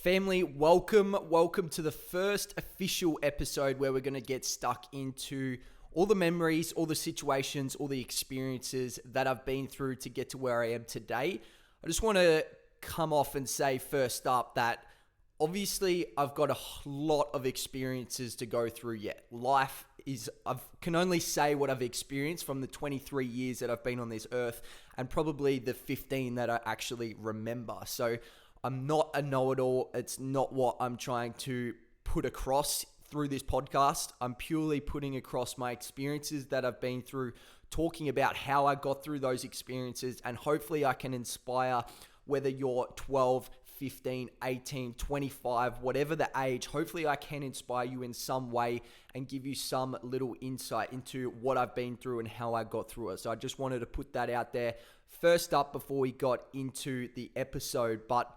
Family, welcome to the first official episode where we're going to get stuck into all the memories, all the situations, all the experiences that I've been through to get to where I am today. I just want to come off and say first up that obviously I've got a lot of experiences to go through yet. I can only say what I've experienced from the 23 years that I've been on this earth and probably the 15 that I actually remember. So I'm not a know-it-all. It's not what I'm trying to put across through this podcast. I'm purely putting across my experiences that I've been through, talking about how I got through those experiences, and hopefully I can inspire, whether you're 12, 15, 18, 25, whatever the age, hopefully I can inspire you in some way and give you some little insight into what I've been through and how I got through it. So I just wanted to put that out there first up before we got into the episode. But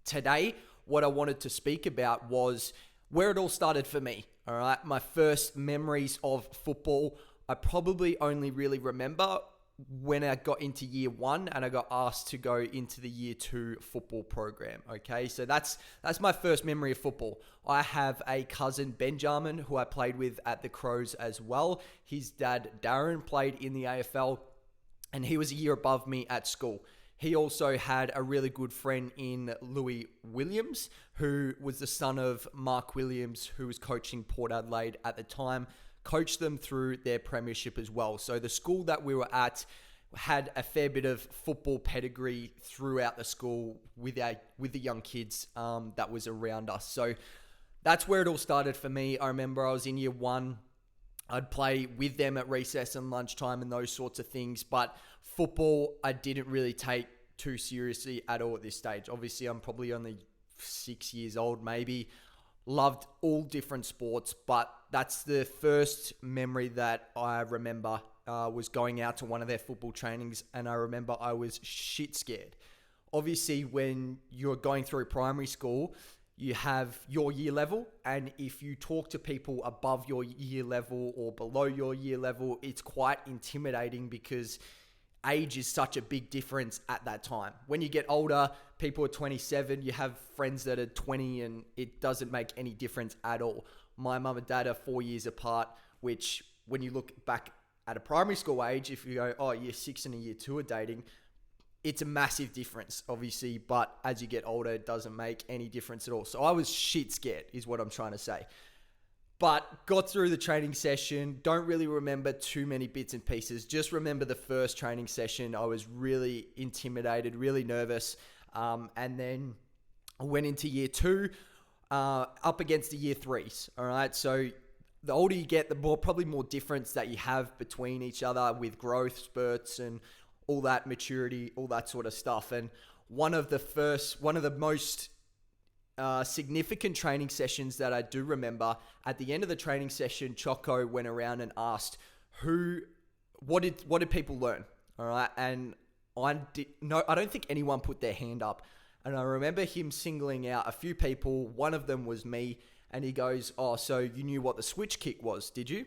today, what I wanted to speak about was where it all started for me. All right, my first memories of football, I probably only really remember when I got into year one and I got asked to go into the year two football program. Okay, so that's my first memory of football. I have a cousin, Benjamin, who I played with at the Crows as well. His dad, Darren, played in the AFL and he was a year above me at school. He also had a really good friend in Louis Williams, who was the son of Mark Williams, who was coaching Port Adelaide at the time, coached them through their premiership as well. So the school that we were at had a fair bit of football pedigree throughout the school with the young kids that was around us. So that's where it all started for me. I remember I was in year one. I'd play with them at recess and lunchtime and those sorts of things. But football, I didn't really take too seriously at all at this stage. Obviously, I'm probably only 6 years old, maybe. Loved all different sports, but that's the first memory that I remember was going out to one of their football trainings, and I remember I was shit scared. Obviously, when you're going through primary school, you have your year level, and if you talk to people above your year level or below your year level, it's quite intimidating because age is such a big difference at that time. When you get older, people are 27, you have friends that are 20, and it doesn't make any difference at all. My mum and dad are 4 years apart, which when you look back at a primary school age, if you go, oh, year 6 and a year 2 are dating, it's a massive difference, obviously, but as you get older, it doesn't make any difference at all. So I was shit scared, is what I'm trying to say. But got through the training session, don't really remember too many bits and pieces. Just remember the first training session. I was really intimidated, really nervous. And then I went into year two, up against the year threes. All right. So the older you get, the probably more difference that you have between each other with growth spurts and all that maturity, all that sort of stuff. And one of the most significant training sessions that I do remember, at the end of the training session, Choco went around and asked what did people learn? All right. And I don't think anyone put their hand up. And I remember him singling out a few people. One of them was me. And he goes, oh, so you knew what the switch kick was, did you?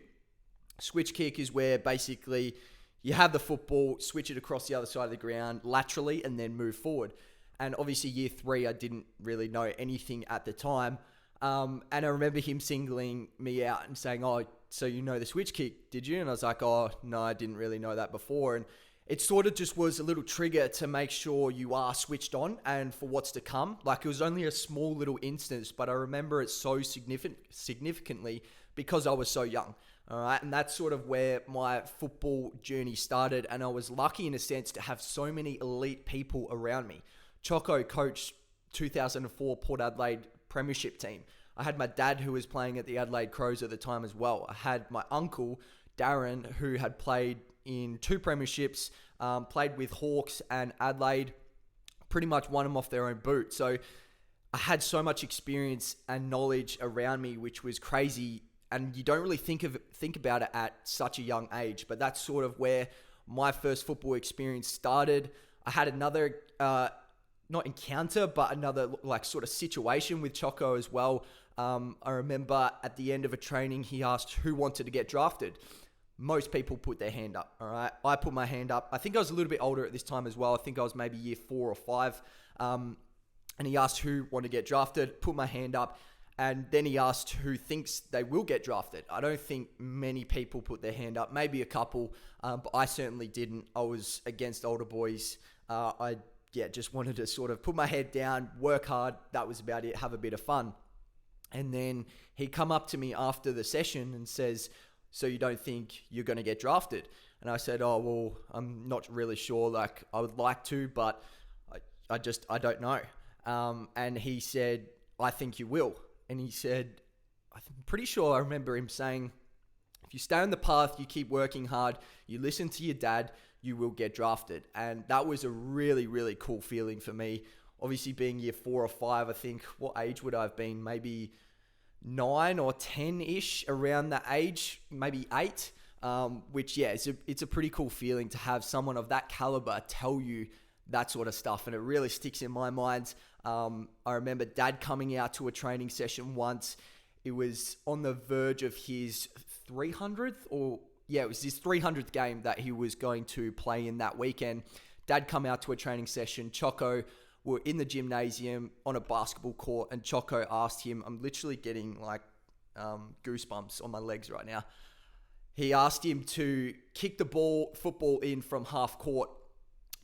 Switch kick is where basically you have the football, switch it across the other side of the ground laterally, and then move forward. And obviously year three, I didn't really know anything at the time. And I remember him singling me out and saying, oh, so you know the switch kick, did you? And I was like, oh, no, I didn't really know that before. And it sort of just was a little trigger to make sure you are switched on and for what's to come. Like, it was only a small little instance, but I remember it so significantly because I was so young. All right. And that's sort of where my football journey started. And I was lucky in a sense to have so many elite people around me. Choco coached 2004 Port Adelaide Premiership team. I had my dad who was playing at the Adelaide Crows at the time as well. I had my uncle, Darren, who had played in 2 premierships, played with Hawks and Adelaide, pretty much won them off their own boot. So I had so much experience and knowledge around me, which was crazy. And you don't really think about it at such a young age, but that's sort of where my first football experience started. I had another, not encounter, but another like sort of situation with Choco as well. I remember at the end of a training, he asked who wanted to get drafted. Most people put their hand up, all right? I put my hand up. I think I was a little bit older at this time as well. I think I was maybe year 4 or 5. and he asked who want to get drafted, put my hand up, and then he asked who thinks they will get drafted. I don't think many people put their hand up, maybe a couple, but I certainly didn't. I was against older boys. I just wanted to sort of put my head down, work hard. That was about it, have a bit of fun. And then he come up to me after the session and says, so you don't think you're going to get drafted? And I said, oh, well, I'm not really sure. Like, I would like to, but I don't know. And he said, I think you will. And he said, I'm pretty sure I remember him saying, if you stay on the path, you keep working hard, you listen to your dad, you will get drafted. And that was a really, really cool feeling for me. Obviously, being year 4 or 5, I think, what age would I have been? Maybe 9 or 10-ish, around that age, maybe 8. Which, yeah, it's a pretty cool feeling to have someone of that caliber tell you that sort of stuff. And it really sticks in my mind. I remember Dad coming out to a training session once. It was on the verge of his 300th, it was his 300th game that he was going to play in that weekend. Dad come out to a training session. Choco were in the gymnasium on a basketball court, and Choco asked him, I'm literally getting like goosebumps on my legs right now. He asked him to kick the football in from half court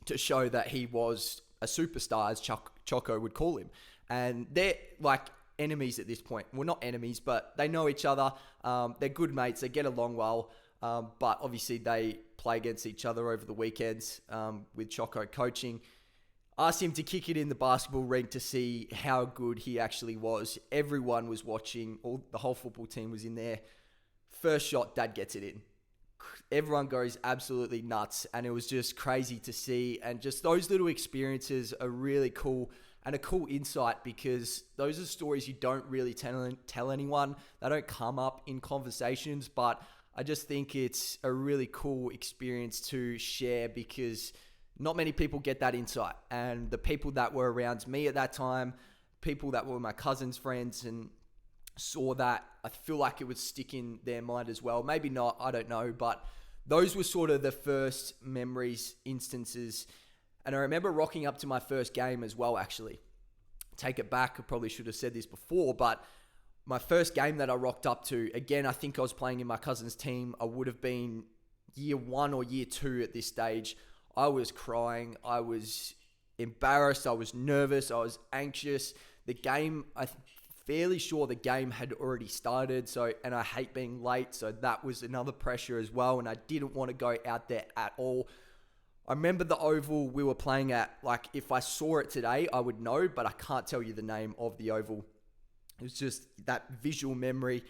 to show that he was a superstar, as Choco would call him. And they're like enemies at this point. Well, not enemies, but they know each other. They're good mates. They get along well. But obviously they play against each other over the weekends with Choco coaching. Asked him to kick it in the basketball ring to see how good he actually was. Everyone was watching. The whole football team was in there. First shot, Dad gets it in. Everyone goes absolutely nuts, and it was just crazy to see. And just those little experiences are really cool, and a cool insight, because those are stories you don't really tell anyone. They don't come up in conversations, but I just think it's a really cool experience to share, because not many people get that insight. And the people that were around me at that time, people that were my cousin's friends and saw that, I feel like it would stick in their mind as well. Maybe not, I don't know, but those were sort of the first memories, instances. And I remember rocking up to my first game as well, actually. Take it back, I probably should have said this before, but my first game that I rocked up to, again, I think I was playing in my cousin's team. I would have been year 1 or year 2 at this stage. I was crying, I was embarrassed, I was nervous, I was anxious. The game, I'm fairly sure the game had already started, and I hate being late, so that was another pressure as well, and I didn't want to go out there at all. I remember the oval we were playing at, like, if I saw it today, I would know, but I can't tell you the name of the oval. It was just that visual memory.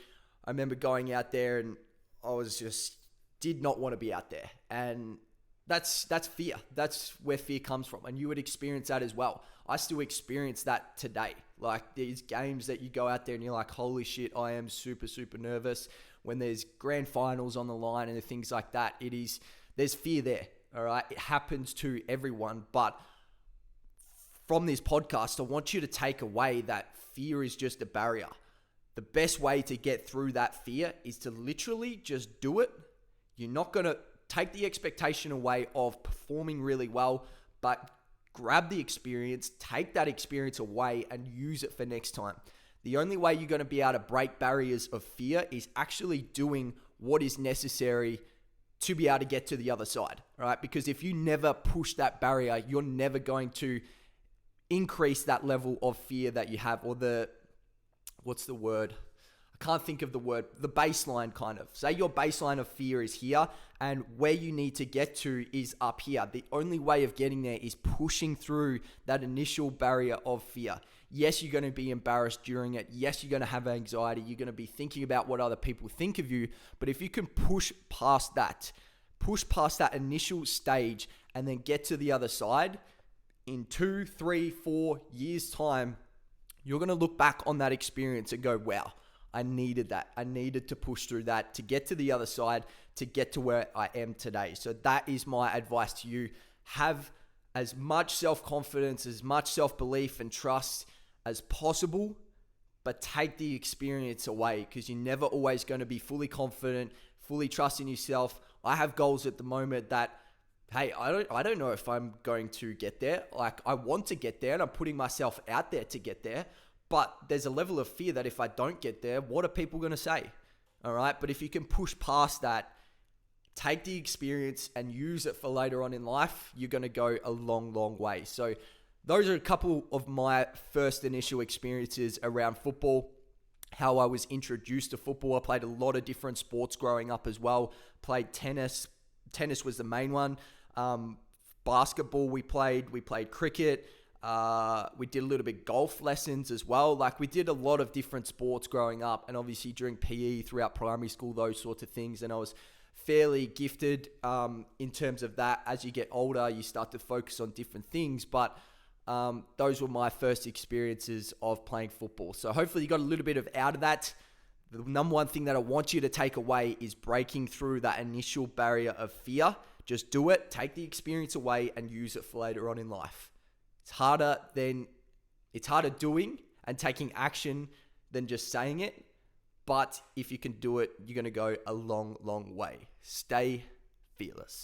I remember going out there, and I was just, did not want to be out there, and that's fear. That's where fear comes from, and you would experience that as well. I still experience that today. Like, these games that you go out there and you're like, holy shit, I am super, super nervous. When there's grand finals on the line and things like that, there's fear there, all right? It happens to everyone, but from this podcast, I want you to take away that fear is just a barrier. The best way to get through that fear is to literally just do it. You're not going to take the expectation away of performing really well, but grab the experience, take that experience away and use it for next time. The only way you're going to be able to break barriers of fear is actually doing what is necessary to be able to get to the other side, right? Because if you never push that barrier, you're never going to increase that level of fear that you have, or what's the word? I can't think of the word, the baseline kind of. Say your baseline of fear is here, and where you need to get to is up here. The only way of getting there is pushing through that initial barrier of fear. Yes, you're going to be embarrassed during it. Yes, you're going to have anxiety. You're going to be thinking about what other people think of you. But if you can push past that initial stage and then get to the other side, in 2, 3, 4 years' time, you're going to look back on that experience and go, wow, I needed that. I needed to push through that to get to the other side, to get to where I am today. So that is my advice to you. Have as much self-confidence, as much self-belief and trust as possible, but take the experience away, because you're never always going to be fully confident, fully trusting yourself. I have goals at the moment that hey, I don't know if I'm going to get there. Like, I want to get there and I'm putting myself out there to get there. But there's a level of fear that if I don't get there, what are people going to say? All right. But if you can push past that, take the experience and use it for later on in life, you're going to go a long, long way. So those are a couple of my first initial experiences around football, how I was introduced to football. I played a lot of different sports growing up as well. Played tennis. Tennis was the main one. Basketball we played cricket. We did a little bit golf lessons as well. Like, we did a lot of different sports growing up, and obviously during PE throughout primary school, those sorts of things. And I was fairly gifted in terms of that. As you get older, you start to focus on different things, but those were my first experiences of playing football. So hopefully you got a little bit of out of that. The number one thing that I want you to take away is breaking through that initial barrier of fear. Just do it, take the experience away, and use it for later on in life. It's harder doing and taking action than just saying it. But if you can do it, you're going to go a long, long way. Stay fearless.